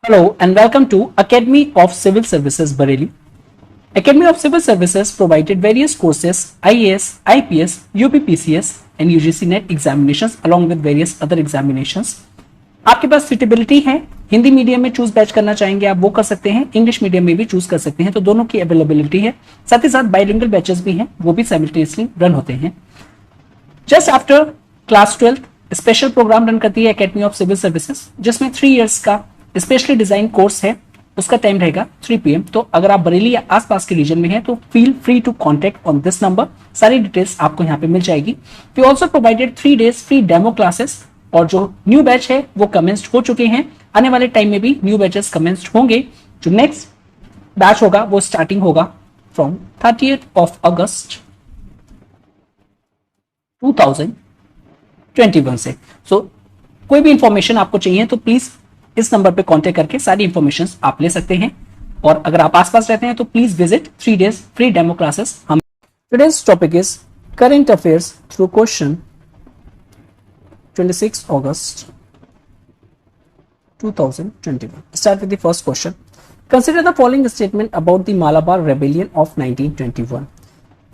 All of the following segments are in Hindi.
Hello and welcome to Academy of Civil Services Bareilly. Academy of Civil Services provided various courses IAS, IPS, UPPCS and UGC NET examinations along with various other examinations. आपके पास सुटेबिलिटी है, हिंदी मीडियम में चूज बैच करना चाहेंगे आप वो कर सकते हैं, इंग्लिश मीडियम में भी चूज कर सकते हैं, तो दोनों की अवेलेबिलिटी है। साथ ही साथ बाइलिंगुअल बैचेस भी हैं, वो भी साइमल्टेनियसली रन होते हैं। Just after class 12 special program run करती है एकेडमी ऑफ सिविल सर्विसेज, जिसमें 3 इयर्स का स्पेशली डिजाइन कोर्स है। उसका टाइम रहेगा 3 PM। तो अगर आप बरेली या आसपास के रीजन में हैं तो feel free to contact on this number. सारी डिटेल्स आपको यहाँ पे मिल जाएगी। We also provided 3 days free demo classes, और जो न्यू बैच है वो कमेंस्ड हो चुके हैं। आने वाले टाइम में भी न्यू बैचेस कमेंस्ड होंगे। जो नेक्स्ट बैच होगा वो स्टार्टिंग होगा फ्रॉम 30th August 2021 से। सो कोई भी इंफॉर्मेशन आपको चाहिए तो प्लीज इस नंबर पे कांटेक्ट करके सारी इंफॉर्मेशन आप ले सकते हैं। और अगर आप आसपास रहते हैं तो please visit 3 days free demo classes. हम today's topic is current affairs through question 26 August 2021. Start with the first question. Consider the following statement about the Malabar Rebellion of 1921.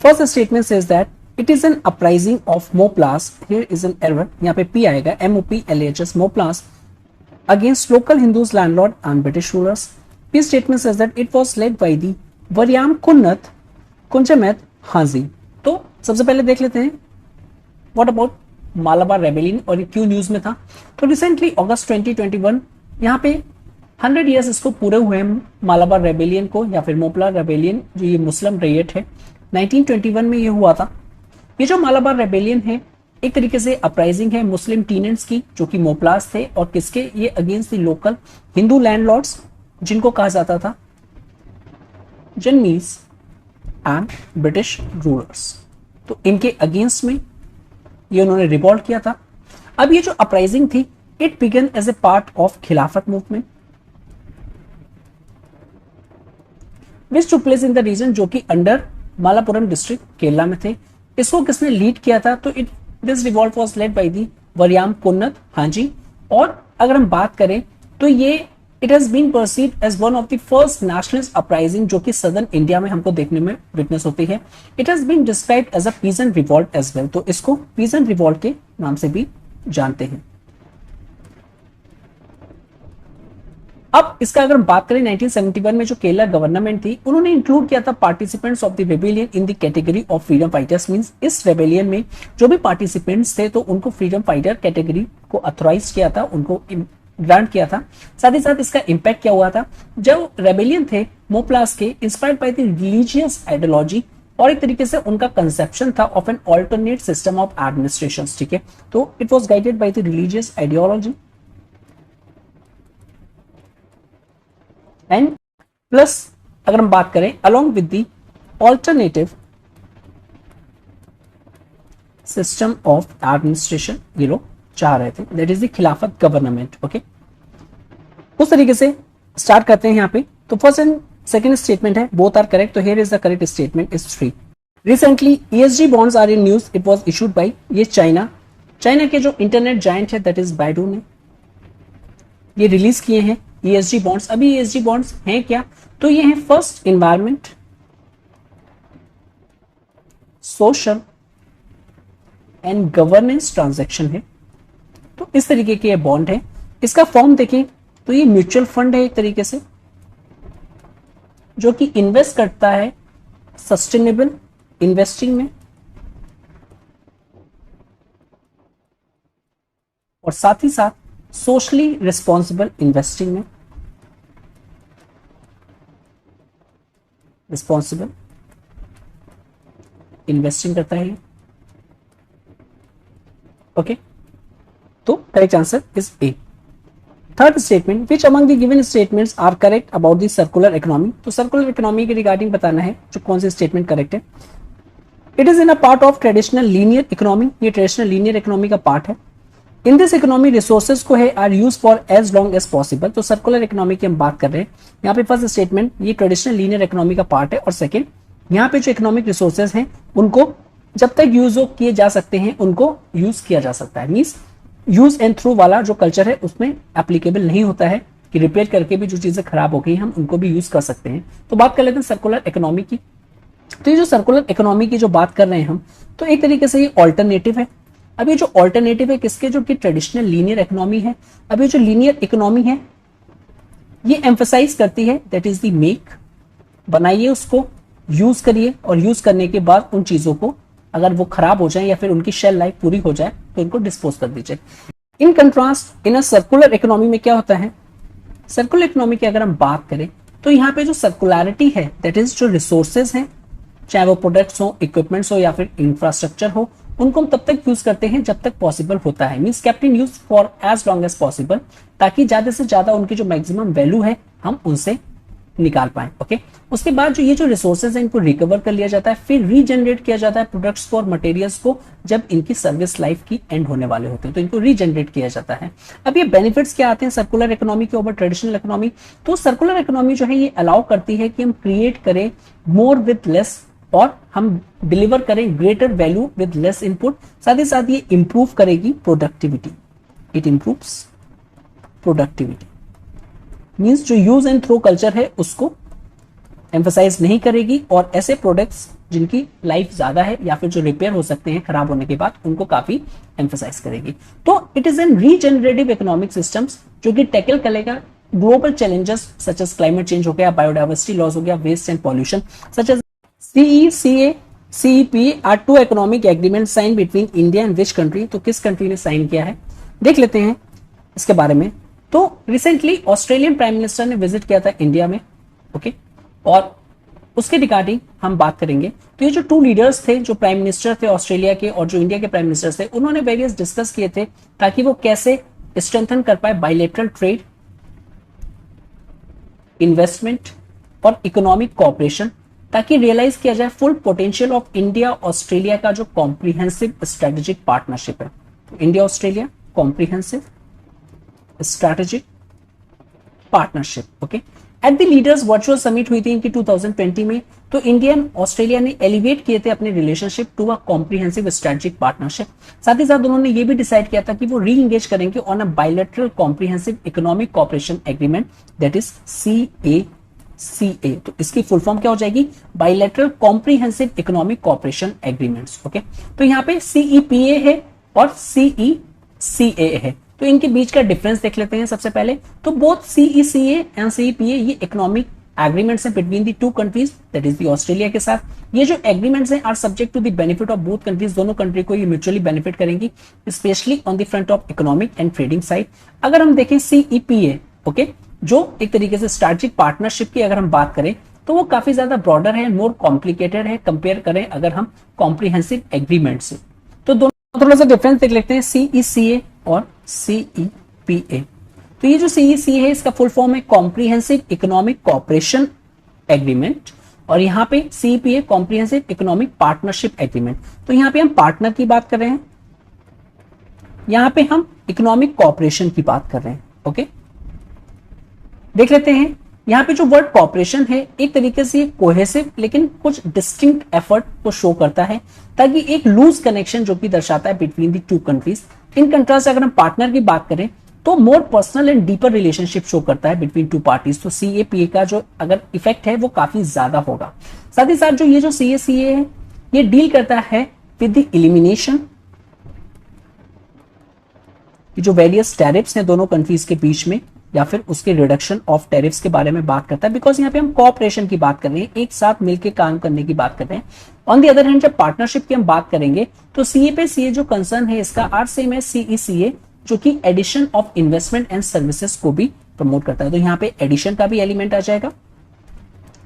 First statement says that it is an uprising of Moplas. Here is an error. यहाँ पे P आएगा, MOPLAHS, Moplas against local Hindus, landlord and British rulers. P statement says that it was led by the Varyam Kunchamet Hazi. तो सबसे पहले देख लेते हैं what about मालाबार रेबेलियन और ये क्यों न्यूज में था। तो रिसेंटली अगस्त 2021 यहाँ पे 100 इयर्स इसको पूरे हुए हैं मालाबार रेबेलियन को, या फिर मोपला रेबेलियन, जो ये मुस्लिम रेट है 1921 में ये हुआ था। ये जो मालाबार रेबेलियन है एक तरीके से अपराइजिंग है मुस्लिम टीनेंट्स की, जो कि मोपलास थे, और किसके, ये against the local Hindu landlords जिनको कहा जाता था जन्मीज एंड ब्रिटिश रूलर्स। तो इनके अगेंस्ट में ये उन्होंने रिवॉल्ट किया था। अब ये जो अपराइजिंग थी it began as a part of Khilafat movement which took place in the region, जो कि अंडर मालापुरम डिस्ट्रिक्ट केरला में थे। इसको किसने लीड किया था, तो this revolt was led by the Variyam Kunnath Haji. और अगर हम बात करें तो ये it has been perceived as one of the first nationalist uprising जो कि सदर्न इंडिया में हमको देखने में विटनेस होती है। It has been described as a peasant revolt as well, तो इसको पीजेंट रिवॉल्ट के नाम से भी जानते हैं। अब इसका अगर हम बात करें 1971 में जो केरला गवर्नमेंट थी उन्होंने इंक्लूड किया था participants of the rebellion in the category of freedom fighters. Means इस रेबेलियन में जो भी पार्टिसिपेंट्स थे तो उनको फ्रीडम फाइटर कैटेगरी को अथोराइज किया था, उनको ग्रांट किया था। साथ ही साथ इसका इंपैक्ट क्या हुआ था, जब रेबेलियन थे मोपलास के, inspired by the religious ideology, और एक तरीके से उनका कंसेप्शन था of an alternate system of administration. ठीक है, तो it was guided by the religious ideology and plus अगर हम बात करें along with the alternative system of administration, ये लोग चाह रहे थे, दैट इज द खिलाफत गवर्नमेंट। ओके, उस तरीके से स्टार्ट करते हैं यहाँ पे। तो फर्स्ट एंड सेकंड स्टेटमेंट है, बोथ आर करेक्ट। तो here is the correct statement is 3। Recently ESG bonds are in news, it was issued by ये चाइना के जो इंटरनेट जायंट है दैट इज बायडू ने ये रिलीज किए हैं ESG बॉन्ड्स। अभी ESG बॉन्ड्स हैं क्या, तो ये हैं first environment, social and governance transaction है। तो इस तरीके के ये बॉन्ड है। इसका फॉर्म देखें तो ये म्यूचुअल फंड है एक तरीके से, जो कि इन्वेस्ट करता है सस्टेनेबल इन्वेस्टिंग में, और साथ ही साथ सोशली रिस्पॉन्सिबल इन्वेस्टिंग में, रिस्पॉन्सिबल इन्वेस्टिंग करता है। ओके, तो correct answer is A. Third statement, which among the given statements are correct about the circular economy. तो सर्कुलर इकोनॉमी के रिगार्डिंग बताना है जो कौन से स्टेटमेंट करेक्ट है। It is in a part of traditional linear economy, ये ट्रेडिशनल लीनियर इकोनॉमी का पार्ट है। इन दिस इकोनॉमी रिसोर्सेज को है are use for as long as possible. तो सर्कुलर इकोनॉमी की हम बात कर रहे हैं यहाँ पे। फर्स्ट स्टेटमेंट, ये ट्रेडिशनल लीनियर इकोनॉमी का पार्ट है, और सेकंड यहाँ पे जो इकोनॉमिक रिसोर्सेज हैं उनको जब तक यूज किए जा सकते हैं उनको यूज किया जा सकता है। मींस यूज एंड थ्रू वाला जो कल्चर है उसमें एप्लीकेबल नहीं होता है कि रिपेयर करके भी जो चीजें खराब हो गई हम उनको भी यूज कर सकते हैं। तो बात कर लेते हैं सर्कुलर इकोनॉमी की। तो ये जो सर्कुलर इकोनॉमी की जो बात कर रहे हैं हम, तो एक तरीके से ये ऑल्टरनेटिव है। अब ये जो ऑल्टरनेटिव है किसके, जो कि ट्रेडिशनल लीनियर इकोनॉमी है। अब ये जो लीनियर इकोनॉमी है ये एम्फसाइज करती है दैट इज द मेक, बनाइए उसको, यूज करिए और यूज करने के बाद उन चीजों को अगर वो खराब हो जाए या फिर उनकी शेल लाइफ पूरी हो जाए तो इनको डिस्पोज कर दीजिए। In contrast in a circular economy में क्या होता है, सर्कुलर इकोनॉमी की अगर हम बात करें तो यहाँ पे जो सर्कुलरिटी है दैट इज जो रिसोर्सेज हैं, चाहे वो प्रोडक्ट्स हो, इक्विपमेंट्स हो या फिर इंफ्रास्ट्रक्चर हो, उनको हम तब तक यूज करते हैं जब तक पॉसिबल होता है, means kept in use for as long as possible, ताकि ज्यादा से ज्यादा उनकी जो मैक्सिमम वैल्यू है हम उनसे निकाल पाए। ओके, उसके बाद जो ये जो रिसोर्सेज है इनको रिकवर कर लिया जाता है, फिर रीजनरेट किया जाता है प्रोडक्ट्स को और मटेरियल्स को जब इनकी सर्विस लाइफ की एंड होने वाले होते हैं, तो इनको रीजनरेट किया जाता है। अब ये बेनिफिट्स क्या आते हैं सर्कुलर इकोनॉमी के ओवर ट्रेडिशनल इकोनॉमी, तो सर्कुलर इकोनॉमी जो है ये अलाउ करती है कि हम क्रिएट करें मोर विद लेस और हम डिलीवर करें greater value with less input. साथ ही साथ ये इंप्रूव करेगी productivity, it improves productivity, means जो यूज एंड थ्रो कल्चर है उसको एम्फसाइज नहीं करेगी और ऐसे प्रोडक्ट्स जिनकी लाइफ ज्यादा है या फिर जो रिपेयर हो सकते हैं खराब होने के बाद उनको काफी एम्फसाइज करेगी। तो it is an regenerative economic systems जो कि टैकल करेगा global challenges such as climate change हो गया, बायोडाइवर्सिटी लॉस हो गया, waste and pollution, such as CECA, CEPA are two economic agreement sign between India and which country. तो किस कंट्री ने साइन किया है देख लेते हैं इसके बारे में। तो रिसेंटली ऑस्ट्रेलियन प्राइम मिनिस्टर ने विजिट किया था इंडिया में, ओके, और उसके रिगार्डिंग हम बात करेंगे। तो ये जो टू लीडर्स थे, जो प्राइम मिनिस्टर थे ऑस्ट्रेलिया के और जो इंडिया के प्राइम मिनिस्टर थे, उन्होंने वेरियस डिस्कस किए थे ताकि वो कैसे स्ट्रेंथन कर पाए बायलैटरल ट्रेड, इन्वेस्टमेंट और इकोनॉमिक कोऑपरेशन, ताकि रियलाइज किया जाए full potential of India Australia का जो कॉम्प्रिहेंसिव स्ट्रेटेजिक पार्टनरशिप है। तो India Australia comprehensive strategic partnership, okay. At the leaders virtual summit हुई थी इनकी 2020 में, तो इंडिया एंड ऑस्ट्रेलिया ने एलिवेट किए थे अपने relationship to a comprehensive strategic partnership. साथ ही साथ उन्होंने ये भी डिसाइड किया था कि वो री एंगेज करेंगे on a bilateral comprehensive economic cooperation agreement that is CACA। तो इसकी फुल फॉर्म क्या हो जाएगी, bilateral comprehensive economic cooperation agreements, okay. तो यहाँ पे CEPA है और CECA है, तो इनके बीच का डिफरेंस देख लेते हैं सबसे पहले। तो बोथ CECA एंड CEPA ये इकोनॉमिक एग्रीमेंट्स हैं between the two countries that is the Australia के साथ। ये जो एग्रीमेंट्स हैं are subject to the benefit of both countries, दोनों कंट्री को ये म्यूचुअली बेनिफिट करेंगी, specially on the front of economic and trading side. अगर हम देखें CEPA, ओके, जो एक तरीके से स्ट्रेटेजिक पार्टनरशिप की अगर हम बात करें तो वो काफी ज्यादा ब्रॉडर है, मोर कॉम्प्लिकेटेड है कंपेयर करें अगर हम कॉम्प्रिहेंसिव एग्रीमेंट से। तो दोनों थोड़ा सा डिफरेंस देख लेते हैं, CECA और CEPA। तो ये जो CECA है इसका फुल फॉर्म है कॉम्प्रिहेंसिव इकोनॉमिक कोऑपरेशन एग्रीमेंट, और यहाँ पे CEPA comprehensive economic partnership agreement. तो यहाँ पे हम पार्टनर की बात कर रहे हैं, यहाँ पे हम इकोनॉमिक कोऑपरेशन की बात कर रहे हैं, ओके। देख लेते हैं यहाँ पे जो वर्ड कॉपरेशन है एक तरीके से कोहेसिव लेकिन कुछ डिस्टिंक्ट एफर्ट को शो करता है, ताकि एक लूज कनेक्शन जो कि दर्शाता है between the two countries. In contrast अगर हम पार्टनर की बात करें तो more personal and deeper relationship show करता है बिटवीन टू पार्टीज। तो CAPA का जो अगर इफेक्ट है वो काफी ज्यादा होगा। साथ ही साथ जो ये जो CACA है ये डील करता है विद द एलिमिनेशन, जो वेरियस टैरिफ्स हैं दोनों कंट्रीज के बीच में, या फिर उसके रिडक्शन ऑफ टैरिफ्स के बारे में बात करता है, बिकॉज यहाँ पे हम कोऑपरेशन की बात कर रहे हैं, एक साथ मिलकर काम करने की बात कर रहे हैं। ऑन दी अदर हैंड जब पार्टनरशिप की हम बात करेंगे तो CAPA जो कंसर्न है इसका आर सेम है CECA, जो कि addition of investment and services को भी प्रमोट करता है। तो यहाँ पे एडिशन का भी एलिमेंट आ जाएगा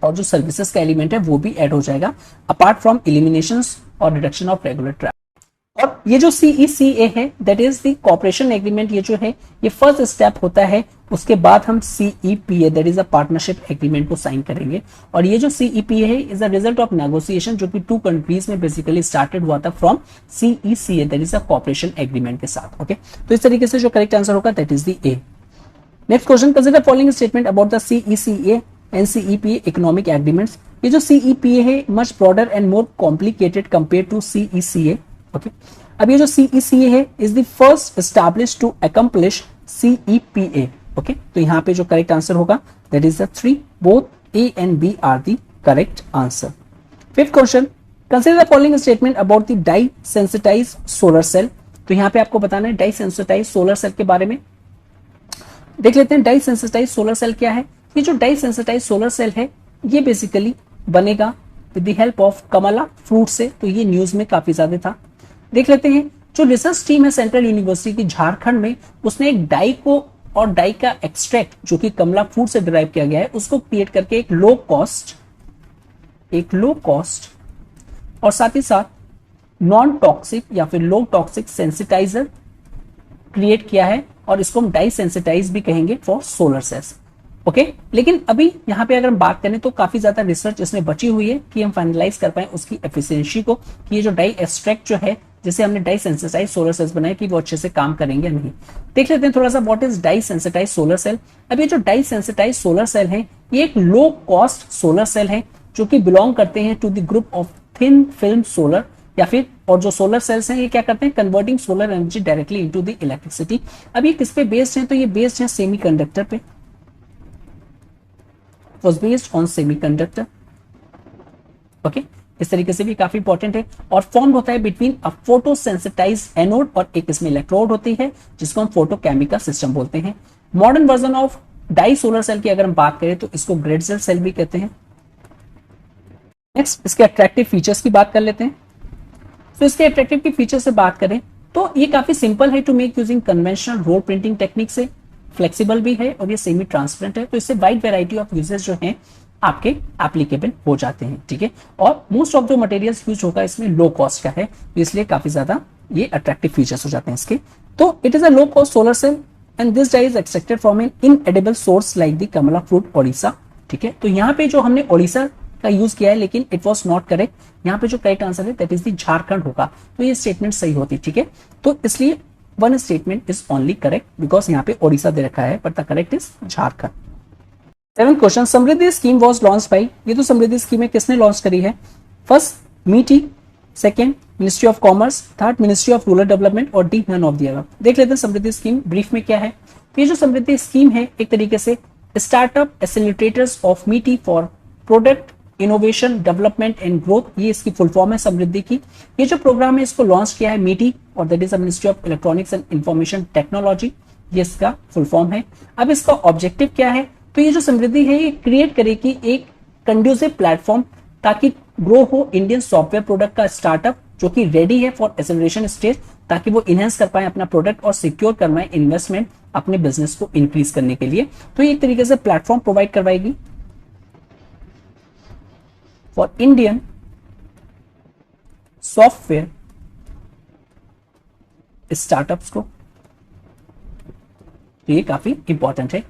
और जो सर्विसेज का एलिमेंट है वो भी ऐड हो जाएगा, अपार्ट फ्रॉम एलिमिनेशन और रिडक्शन ऑफ रेगुलर ट्रैफिक। और ये जो CECA है that is the cooperation agreement, ये जो है ये फर्स्ट स्टेप होता है, उसके बाद हम CEPA that is a partnership agreement को साइन करेंगे। और ये जो CEPA है is a result of negotiation जो कि टू कंट्रीज में बेसिकली स्टार्टेड हुआ था from CECA that is a cooperation agreement के साथ, ओके। तो इस तरीके से जो करेक्ट आंसर होगा that is the A। Next question, consider following statement about the CECA and CEPA economic agreements. ये जो CEPA है much broader and more complicated compare to CECA, okay. अब ये जो CECA है is the first established to accomplish CEPA, okay, तो यहाँ पे जो करेक्ट आंसर होगा that is the 3, both A and B are the correct answer. Fifth question, consider the following statement about the dye sensitize solar cell. तो यहाँ पे आपको बताना है डाई सेंसिटाइज सोलर सेल के बारे में। देख लेते हैं डाई सेंसिटाइज सोलर सेल क्या है। ये जो डाई सेंसिटाइज सोलर सेल है ये बेसिकली बनेगा with the help of kamala fruit से, तो ये न्यूज में काफी ज्यादा था। देख लेते हैं, जो रिसर्च टीम है सेंट्रल यूनिवर्सिटी की झारखंड में, उसने एक डाई को और डाई का एक्सट्रैक्ट जो कि कमला फ्रूट से डिराइव किया गया है उसको क्रिएट करके एक लो कॉस्ट और साथ ही साथ नॉन टॉक्सिक या फिर लो टॉक्सिक सेंसिटाइजर क्रिएट किया है, और इसको हम डाई सेंसिटाइज भी कहेंगे फॉर सोलर सेल्स। ओके, लेकिन अभी यहाँ पे अगर हम बात करें तो काफी ज्यादा रिसर्च इसमें बची हुई है कि हम फाइनलाइज कर पाए उसकी एफिशिएंसी को, कि ये जो डाई एक्सट्रैक्ट जो है जिसे हमने डाई सेंसिटाइज सोलर सेल्स बनाए कि वो अच्छे से काम करेंगे या नहीं। देख लेते हैं थोड़ा सा what is dye sensitize solar cell. अब ये जो डाई सेंसिटाइज सोलर सेल है ये एक लो कॉस्ट सोलर सेल है जो कि बिलोंग करते हैं to the group of thin film solar, या फिर और जो सोलर सेल्स हैं ये क्या करते हैं, converting solar energy directly into the electricity. अब ये किस पे बेस्ड है, तो ये बेस्ड है सेमीकंडक्टर पे, was based on semiconductor। Okay, इस तरीके से भी काफी इंपॉर्टेंट है, और फॉर्म होता है between a photo sensitize anode और एक इसमें इलेक्ट्रोड होती है जिसको हम फोटोकेमिकल सिस्टम बोलते हैं। Modern version of dye solar cell की अगर हम बात करें तो इसको ग्रेड सेल भी कहते हैं। नेक्स्ट, इसके अट्रैक्टिव फीचर्स की बात कर लेते हैं। तो इसके अट्रैक्टिव की फीचर से बात करें तो ये काफी सिंपल है to make using conventional roll printing technique से, फ्लेक्सिबल भी है और ये सेमी ट्रांसपेरेंट है, तो इससे वाइड वैरायटी ऑफ यूजेस जो हैं आपके एप्लीकेबल हो जाते हैं। ठीक है, और मोस्ट ऑफ जो मटेरियल्स यूज होगा इसमें लो कॉस्ट का है, तो इसलिए काफी ज्यादा ये अट्रैक्टिव फीचर्स हो जाते हैं इसके। तो it is a low cost solar cell and this dye is extracted from an inedible source like the kamala fruit Odisha. ठीक है, तो यहाँ पे जो हमने ओडिशा का यूज किया है लेकिन इट वॉज नॉट करेक्ट, यहाँ पे जो करेक्ट आंसर है दैट इज द झारखंड होगा, तो ये स्टेटमेंट सही होती। ठीक है, तो इसलिए one statement is only correct because यहाँ पे ओडिशा दे रखा है, but the correct is Jharkhand. Seventh question, Samriddhi scheme was launch by. ये तो समृद्धि स्कीम किसने लॉन्च करी है? First MeitY, second ministry of commerce, third ministry of rural development, और D none of the above. देख लेते हैं समृद्धि स्कीम ब्रीफ में क्या है। तो ये जो समृद्धि स्कीम है एक तरीके से स्टार्टअप एसिलिटेटर्स ऑफ मीटी for product innovation development and growth, ये इसकी फुल फॉर्म है समृद्धि की। ये जो प्रोग्राम है इसको लॉन्च किया है मीटी, और that is the ministry of electronics and information technology, ये इसका फुल फॉर्म है। अब इसका ऑब्जेक्टिव क्या है? तो ये जो समृद्धि है ये क्रिएट करेगी एक कंड्यूसिव प्लेटफॉर्म ताकि ग्रो हो इंडियन सॉफ्टवेयर प्रोडक्ट का स्टार्टअप जो कि रेडी है फॉर एक्सेलरेशन स्टेज, ताकि वो इनहेंस कर पाए अपना प्रोडक्ट और सिक्योर कर पाए इन्वेस्टमेंट अपने बिजनेस को इंक्रीज करने के लिए। तो ये एक तरीके से प्लेटफॉर्म प्रोवाइड करवाएगी फॉर इंडियन सॉफ्टवेयर स्टार्टअप्स को, तो ये काफी इंपॉर्टेंट है।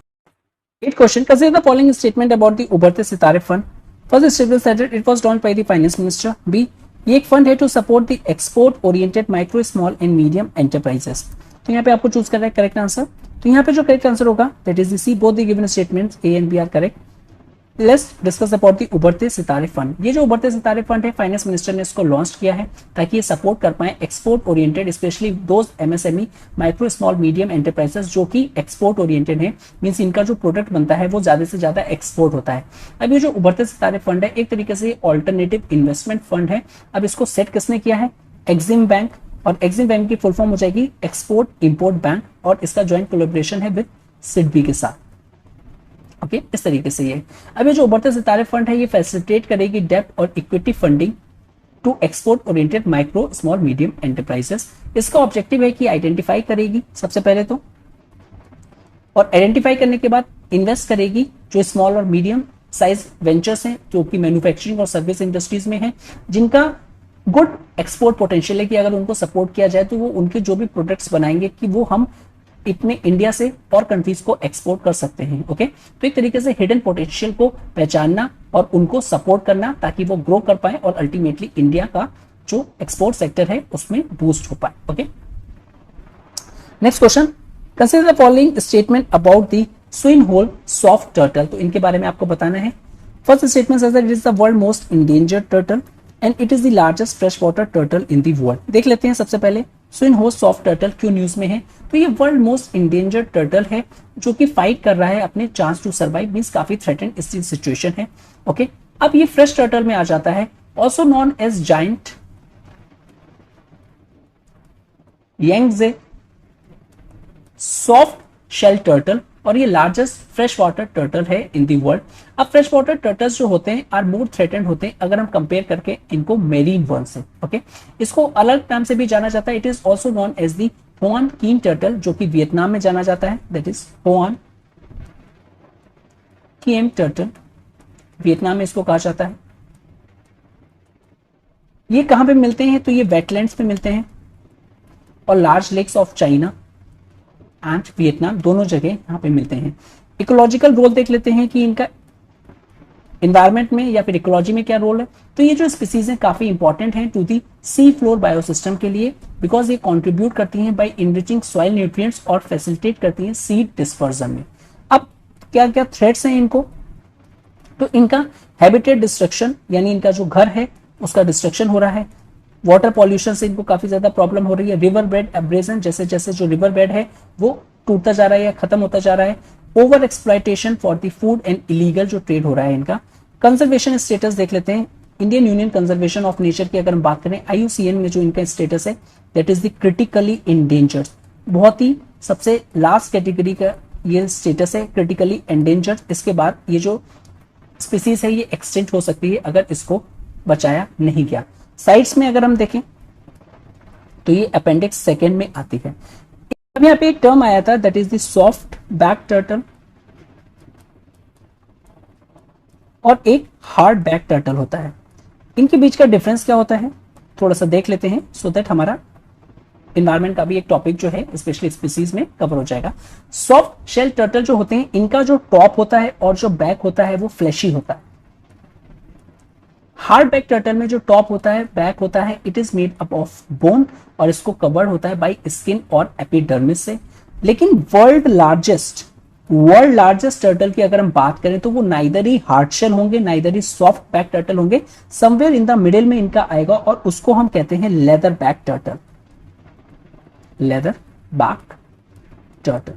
8th question, consider the following statement about the Ubharte Sitare fund. First statement that it was launched by the finance minister. B, ये एक फंड है to support the export oriented micro small and medium enterprises. तो यहाँ पे आपको चूज करना है करेक्ट आंसर। तो यहाँ पे जो करेक्ट आंसर होगा that is C, both the given statements A and B are correct. Let's discuss about the Ubharte Sitare fund. ये जो उभरते सितारे फंड है फाइनेंस मिनिस्टर ने इसको लॉन्च किया है ताकि ये सपोर्ट कर पाए export oriented specially those MSME micro small medium enterprises जो कि एक्सपोर्ट ओरिएंटेड है, मींस इनका जो प्रोडक्ट बनता है वो ज्यादा से ज्यादा एक्सपोर्ट होता है। अब ये जो उभरते सितारे फंड है एक तरीके से ऑल्टरनेटिव इन्वेस्टमेंट फंड है। अब इसको सेट किसने किया है? एक्सिम बैंक, और एक्सिम बैंक की फुल फॉर्म हो जाएगी एक्सपोर्ट इंपोर्ट बैंक, और इसका ज्वाइंट कोलैबोरेशन है विद सिडबी के साथ। ओके, इस तरीके से ये अब ये जो उभरते सितारे फंड है ये फैसिलिटेट करेगी डेब्ट और equity funding to export oriented micro small medium enterprises. इसका ऑब्जेक्टिव है कि आइडेंटिफाई करेगी सबसे पहले तो, और आइडेंटिफाई करने के बाद इन्वेस्ट करेगी जो स्मॉल और मीडियम साइज वेंचर्स हैं जो कि मैन्युफैक्चरिंग और सर्विस इंडस्ट्रीज में हैं, जिनका गुड एक्सपोर्ट पोटेंशियल है कि अगर उनको सपोर्ट किया जाए तो वो उनके जो भी प्रोडक्ट्स बनाएंगे कि वो हम इतने इंडिया से और कंट्रीज को एक्सपोर्ट कर सकते हैं। ओके, तो एक तरीके से हिडन पोटेंशियल को पहचानना और उनको सपोर्ट करना ताकि वो ग्रो कर पाए और अल्टीमेटली इंडिया का जो एक्सपोर्ट सेक्टर है उसमें बूस्ट हो पाए। Okay, next question, consider the following statement about the Swinhoe soft turtle. तो इनके बारे में आपको बताना है। First statement says that it is the world most endangered turtle and it is the largest fresh water turtle in the world. देख लेते हैं सबसे पहले स्विन होल सॉफ्ट टर्टल क्यों न्यूज में है? तो ये वर्ल्ड मोस्ट इंडेंजर्ड टर्टल है जो कि फाइट कर रहा है अपने चांस टू सर्वाइव, मींस काफी थ्रेटेंड इसकी सिचुएशन है। ओके, अब ये फ्रेश टर्टल में आ जाता है, also known as giant Yangtze soft shell turtle, और ये लार्जेस्ट फ्रेश वाटर टर्टल है इन दी वर्ल्ड। अब फ्रेश वाटर टर्टल्स जो होते हैं आर मोर थ्रेटेंड होते हैं अगर हम कंपेयर करके इनको मेरीन वर्ल्ड से। ओके, इसको अलग नाम से भी जाना जाता है, it is also known as the Hoan Kiem turtle, जो कि वियतनाम में जाना जाता है, that is Hoan Kiem turtle, Vietnam में इसको कहा जाता है। ये कहां पे मिलते हैं? तो ये वेटलैंड्स पे मिलते हैं और large lakes of China and Vietnam, दोनों जगह यहाँ पे मिलते हैं। इकोलॉजिकल रोल देख लेते हैं कि इनका एनवायरमेंट में या फिर इकोलॉजी में क्या रोल है। तो ये जो स्पीसीज हैं काफी इंपॉर्टेंट हैं to the sea floor biosystem के लिए, बिकॉज ये कंट्रीब्यूट करती हैं बाय इनरिचिंग सॉइल न्यूट्रिएंट्स और फैसिलिटेट करती हैं सीड डिस्पर्जन में। अब क्या क्या थ्रेट्स हैं इनको? तो इनका हैबिटेट डिस्ट्रक्शन, यानी इनका जो घर है उसका डिस्ट्रक्शन हो रहा है। वाटर पॉल्यूशन से इनको काफी ज्यादा प्रॉब्लम हो रही है। रिवर बेड एब्रेजन, जैसे जैसे जो रिवर बेड है वो टूटता जा रहा है या खत्म होता जा रहा है। Over exploitation for the food and illegal जो ट्रेड हो रहा है इनका। कंजर्वेशन स्टेटस देख लेते हैं। Indian union conservation of nature की अगर हम बात करें, IUCN में जो इनका स्टेटस है that is the critically endangered, बहुत ही सबसे लास्ट कैटेगरी का ये स्टेटस है, क्रिटिकली एंडेंजर्ड। इसके बाद ये जो स्पीसीज है ये एक्सटिंक्ट हो सकती है अगर इसको बचाया नहीं गया। साइड्स में अगर हम देखें तो ये अपेंडिक्स सेकेंड में आती है। अब यहाँ पे एक टर्म आया था that is the soft back turtle और एक हार्ड बैक टर्टल होता है। इनके बीच का डिफरेंस क्या होता है थोड़ा सा देख लेते हैं, सो दैट हमारा इन्वायरमेंट का भी एक टॉपिक जो है स्पेशली स्पीसीज में कवर हो जाएगा। सॉफ्ट शेल टर्टल जो होते हैं इनका जो टॉप होता है और जो बैक होता है वो फ्लैशी होता है। हार्ड बैक टर्टल में जो टॉप होता है, बैक होता है, it is made up of bone और इसको कवर्ड होता है बाय स्किन और एपिडर्मिस से। लेकिन वर्ल्ड लार्जेस्ट टर्टल की अगर हम बात करें तो वो नाइदर ही हार्ड शेल होंगे नाइदर ही सॉफ्ट बैक टर्टल होंगे, समवेयर इन द मिडिल में इनका आएगा और उसको हम कहते हैं leather back turtle. Leather back turtle.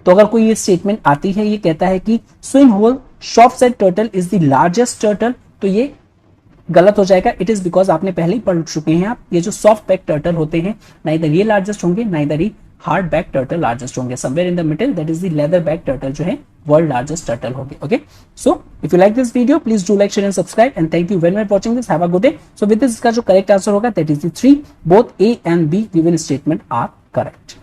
तो अगर कोई ये स्टेटमेंट आती है, ये कहता है कि Swinhoe soft shell turtle is the largest turtle, तो ये गलत हो जाएगा। इट इज बिकॉज आपने पहले ही पढ़ चुके हैं आप, ये जो सॉफ्ट बैक टर्टल होते हैं नाइदर ये लार्जेस्ट होंगे नाइदर ही हार्ड बैक टर्टल लार्जेस्ट होंगे। Somewhere in the middle that is the leather back turtle जो है वर्ल्ड लार्जेस्ट टर्टल होंगे। Okay, so if you like this video please do like share and subscribe and thank you very much watching this. Have a good day. So with this इसका जो करेक्ट आंसर होगा that is the 3, both A and B given statement are correct.